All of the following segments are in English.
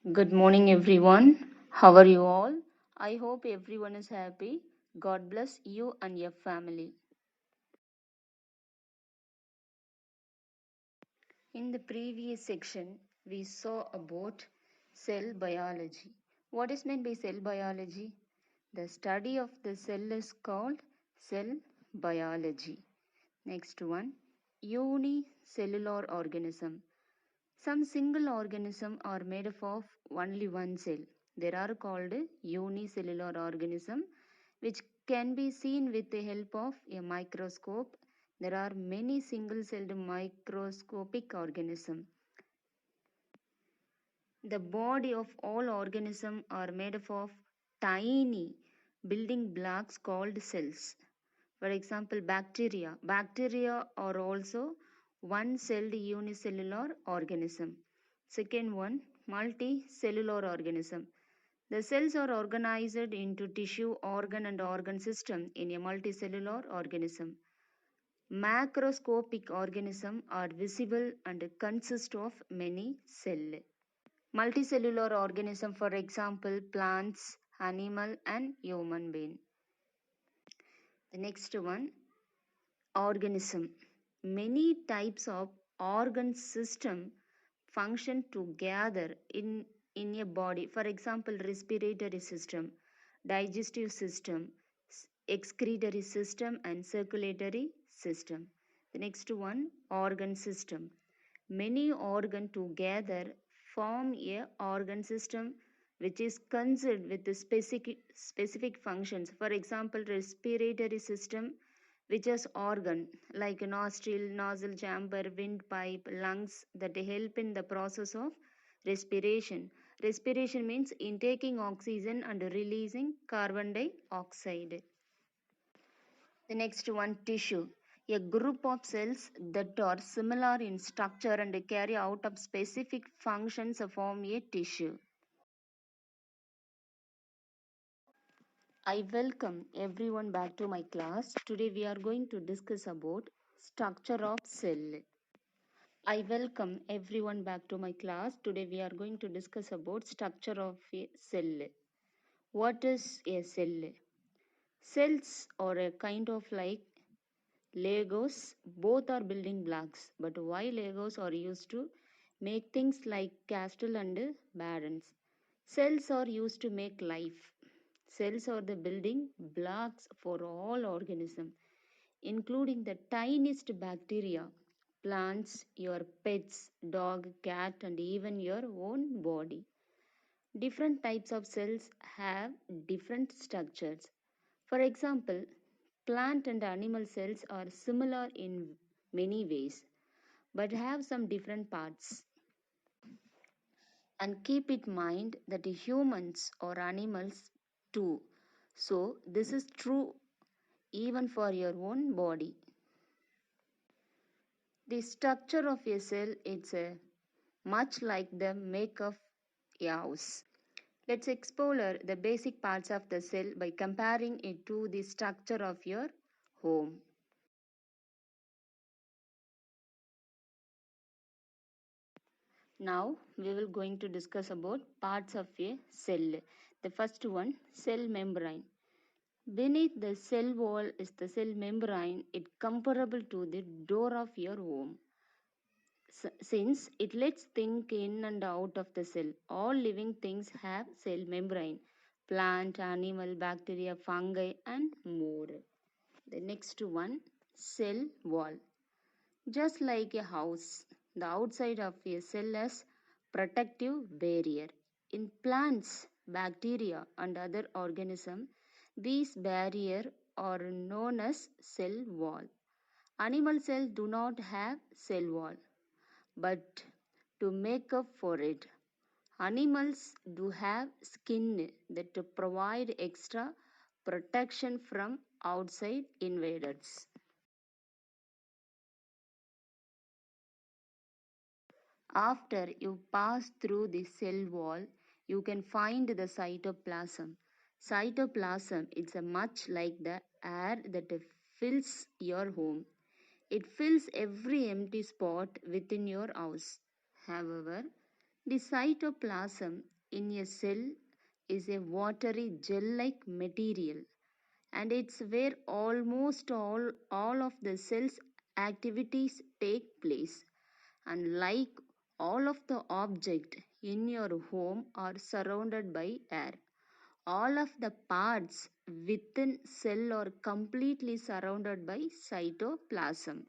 Good morning, everyone. How are you all? I hope everyone is happy. God bless you and your family. In the previous section, we saw about cell biology. What is meant by cell biology? The study of the cell is called cell biology. Next one, unicellular organism. Some single organisms are made up of only one cell. They are called unicellular organism, which can be seen with the help of a microscope. There are many single-celled microscopic organisms. The body of all organisms are made up of tiny building blocks called cells. For example, bacteria. Bacteria are also one-celled unicellular organism. Second one, multicellular organism. The cells are organized into tissue, organ and organ system in a multicellular organism. Macroscopic organisms are visible and consist of many cells. Multicellular organism, for example, plants, animal and human being. The next one, organism. Many types of organ system function together in a body. For example, respiratory system, digestive system, excretory system and circulatory system. The next one, organ system. Many organ together form a organ system which is concerned with the specific functions. For example, respiratory system which has organ like nostril, nozzle chamber, windpipe, lungs that help in the process of respiration. Respiration means intaking oxygen and releasing carbon dioxide. The next one, tissue. A group of cells that are similar in structure and carry out of specific functions form a tissue. I welcome everyone back to my class. Today we are going to discuss about structure of cell. I welcome everyone back to my class. Today we are going to discuss about structure of a cell. What is a cell? Cells are a kind of like Legos. Both are building blocks, but why Legos are used to make things like castle and barns? Cells are used to make life. Cells are the building blocks for all organisms, including the tiniest bacteria, plants, your pets, dog, cat, and even your own body. Different types of cells have different structures. For example, plant and animal cells are similar in many ways but have some different parts. And keep in mind that humans or animals too. So, this is true even for your own body. The structure of a cell is much like the make of a house. Let's explore the basic parts of the cell by comparing it to the structure of your home. Now we will going to discuss about parts of a cell. The first one, cell membrane. Beneath the cell wall is the cell membrane. It comparable to the door of your home. Since it lets things in and out of the cell. All living things have cell membrane. Plant, animal, bacteria, fungi and more. The next one, cell wall. Just like a house, the outside of a cell is protective barrier. In plants, bacteria and other organisms, these barriers are known as cell wall. Animal cells do not have cell wall, but to make up for it, animals do have skin that provide extra protection from outside invaders. After you pass through the cell wall, you can find the cytoplasm. Cytoplasm is a much like the air that fills your home. It fills every empty spot within your house. However, The cytoplasm in a cell is a watery gel like material, and it's where almost all of the cell's activities take place. And like all of the objects in your home are surrounded by air, all of the parts within cell are completely surrounded by cytoplasm.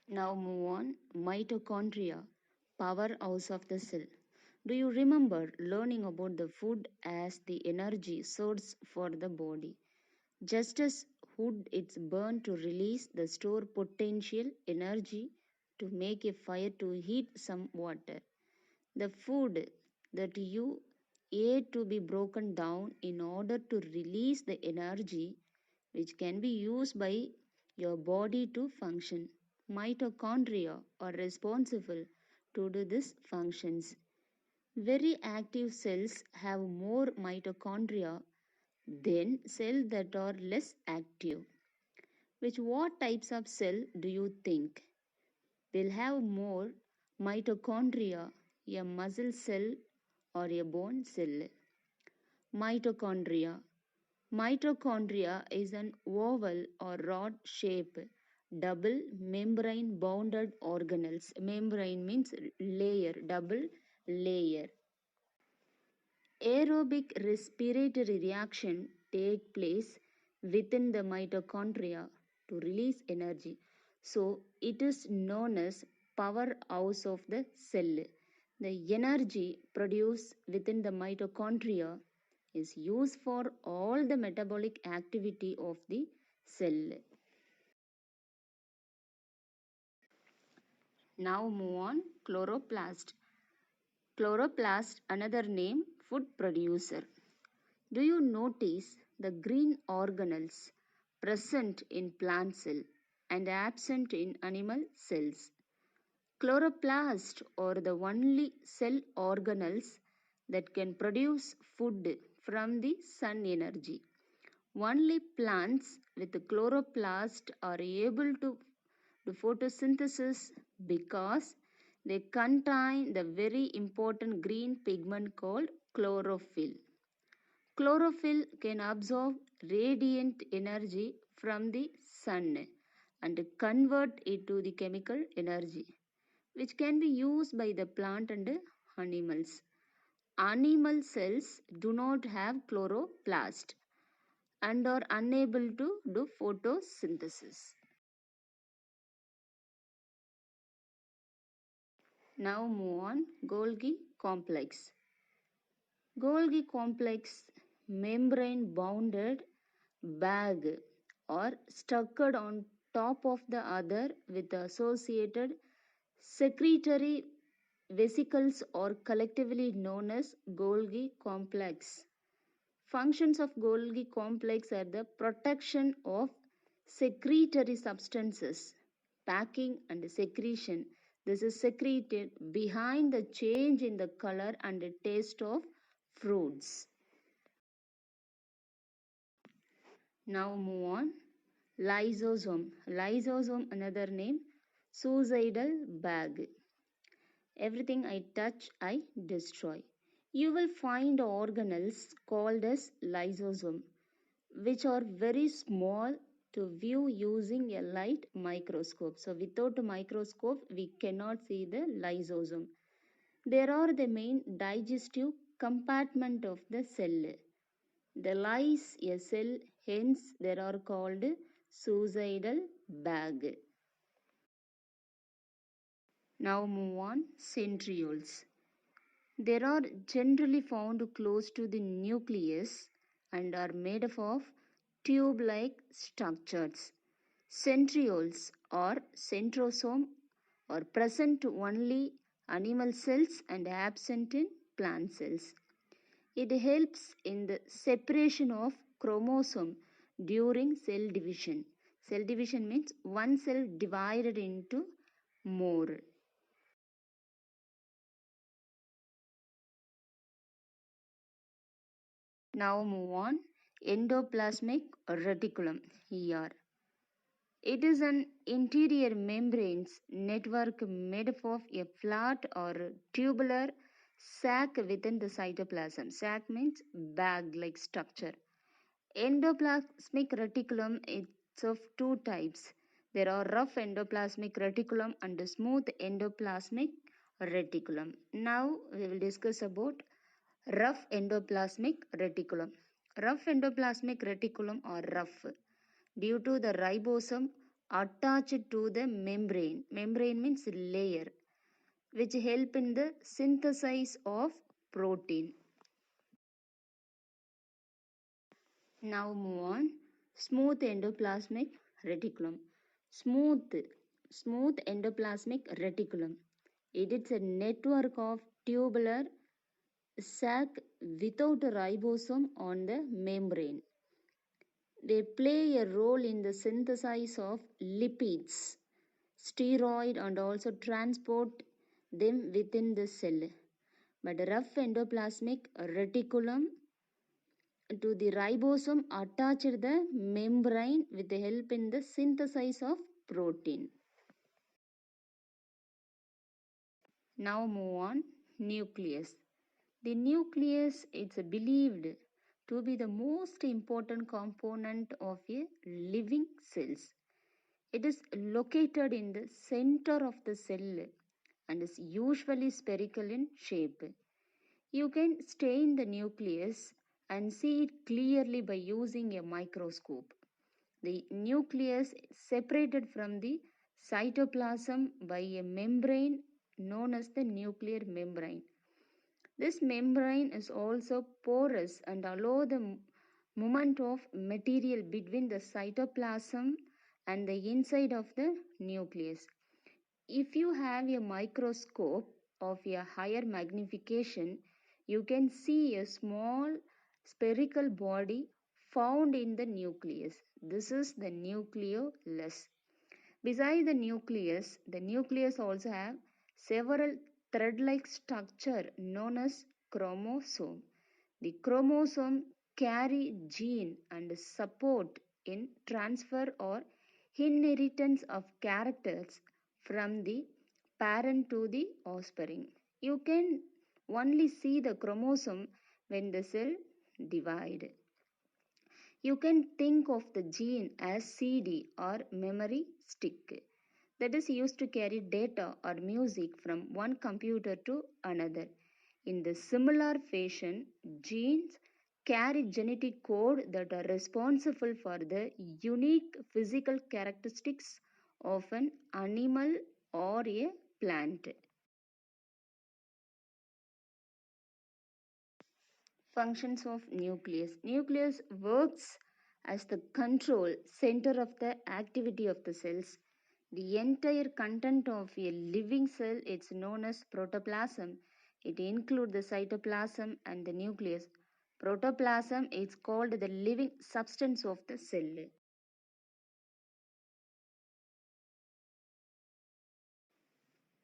Now move on. Mitochondria, powerhouse of the cell. Do you remember learning about the food as the energy source for the body? Just as wood it's burned to release the store potential energy to make a fire to heat some water. The food that you ate to be broken down in order to release the energy which can be used by your body to function. Mitochondria are responsible to do these functions. Very active cells have more mitochondria than cells that are less active. Which what types of cell do you think will have more mitochondria, a muscle cell or a bone cell? Mitochondria. Mitochondria is an oval or rod shaped double membrane bounded organelles. Membrane means layer, double layer. Aerobic respiratory reaction take place within the mitochondria to release energy. So it is known as powerhouse of the cell. The energy produced within the mitochondria is used for all the metabolic activity of the cell. Now move on. Chloroplast. Chloroplast, another name, food producer. Do you notice the green organelles present in plant cell and absent in animal cells? Chloroplasts are the only cell organelles that can produce food from the sun energy. Only plants with chloroplast are able to do photosynthesis because they contain the very important green pigment called chlorophyll. Chlorophyll can absorb radiant energy from the sun and convert it to the chemical energy, which can be used by the plant and animals. Animal cells do not have chloroplast and are unable to do photosynthesis. Now move on. Golgi complex. Golgi complex membrane bounded bag or structured on top of the other with associated secretory vesicles or collectively known as Golgi complex. Functions of Golgi complex are the protection of secretory substances, packing and secretion. This is secreted behind the change in the color and taste of fruits. Now move on. Lysosome. Lysosome, another name, suicidal bag. Everything I touch, I destroy. You will find organelles called as lysosome, which are very small to view using a light microscope. So without a microscope, we cannot see the lysosome. They are the main digestive compartment of the cell. The lies a cell, hence they are called suicidal bag. Now move on. Centrioles. They are generally found close to the nucleus and are made up of tube-like structures. Centrioles or centrosome are present only animal cells and absent in plant cells. It helps in the separation of chromosome during cell division. Cell division means one cell divided into more. Now move on. Endoplasmic reticulum, ER. It is an interior membranes network made up of a flat or tubular sac within the cytoplasm. Sac means bag like structure. Endoplasmic reticulum is of two types. There are rough endoplasmic reticulum and smooth endoplasmic reticulum. Now we will discuss about rough endoplasmic reticulum. Rough endoplasmic reticulum or rough due to the ribosome attached to the membrane. Membrane means layer which help in the synthesis of protein. Now move on. Smooth endoplasmic reticulum. Smooth, smooth endoplasmic reticulum. It is a network of tubular sac without a ribosome on the membrane. They play a role in the synthesis of lipids, steroid, and also transport them within the cell. But rough endoplasmic reticulum to the ribosome attached the membrane with the help in the synthesis of protein. Now move on. Nucleus. The nucleus is believed to be the most important component of a living cells. It is located in the center of the cell and is usually spherical in shape. You can stain the nucleus and see it clearly by using a microscope. The nucleus is separated from the cytoplasm by a membrane known as the nuclear membrane. This membrane is also porous and allow the movement of material between the cytoplasm and the inside of the nucleus. If you have a microscope of a higher magnification, you can see a small spherical body found in the nucleus. This is the nucleolus. Besides the nucleus also have several thread-like structure known as chromosome. The chromosome carry gene and support in transfer or inheritance of characters from the parent to the offspring. You can only see the chromosome when the cell divide. You can think of the gene as CD or memory stick that is used to carry data or music from one computer to another. In the similar fashion, genes carry genetic code that are responsible for the unique physical characteristics of an animal or a plant. Functions of nucleus. Nucleus works as the control center of the activity of the cells. The entire content of a living cell is known as protoplasm. It includes the cytoplasm and the nucleus. Protoplasm is called the living substance of the cell.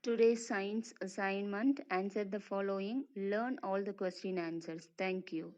Today's science assignment: answer the following. Learn all the question answers. Thank you.